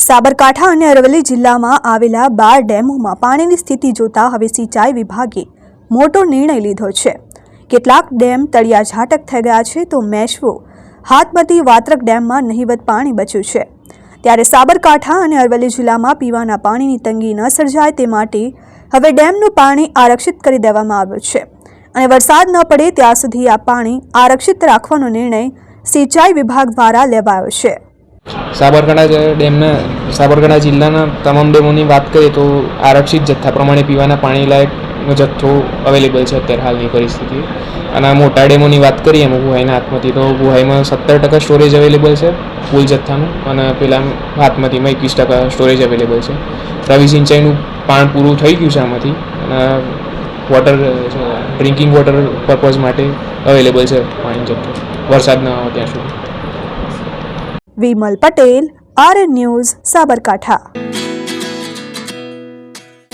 સાબરકાંઠા અને અરવલ્લી જિલ્લામાં આવેલા 12 ડેમોમાં પાણીની સ્થિતિ જોતા હવે સિંચાઈ વિભાગે મોટો નિર્ણય લીધો છે। કેટલાક ડેમ તળિયા ઝાટક થઈ ગયા છે તો મેશ્વો હાથમતી વાત્રક ડેમમાં નહિવત પાણી બચ્યું છે। ત્યારે સાબરકાંઠા અને અરવલ્લી જિલ્લામાં પીવાના પાણીની તંગી ન સર્જાય તે માટે હવે ડેમનું પાણી આરક્ષિત કરી દેવામાં આવ્યું છે અને વરસાદ ન પડે ત્યાં સુધી આ પાણી આરક્ષિત રાખવાનો નિર્ણય સિંચાઈ વિભાગ દ્વારા લેવાયો છે। સાબરકાંઠા જિલ્લાના તમામ ડેમોની વાત કરીએ તો આરક્ષિત જથ્થા પ્રમાણે પીવાના પાણી લાયકનો જથ્થો અવેલેબલ છે અત્યારે હાલની પરિસ્થિતિ। અને મોટા ડેમોની વાત કરીએ એમાં ગુહાઈના હાથમતી તો ગુહાઈમાં 17% સ્ટોરેજ અવેલેબલ છે ફૂલ જથ્થાનું, અને પેલા હાથમતીમાં 21% સ્ટોરેજ અવેલેબલ છે। રવિ સિંચાઈનું પાણ પૂરું થઈ ગયું છે આમાંથી, અને ડ્રિંકિંગ વોટર પર્પઝ માટે અવેલેબલ છે પાણી જથ્થો વરસાદ ન આવે ત્યાં સુધી। Vimal Patel, RN news, Sabarkantha.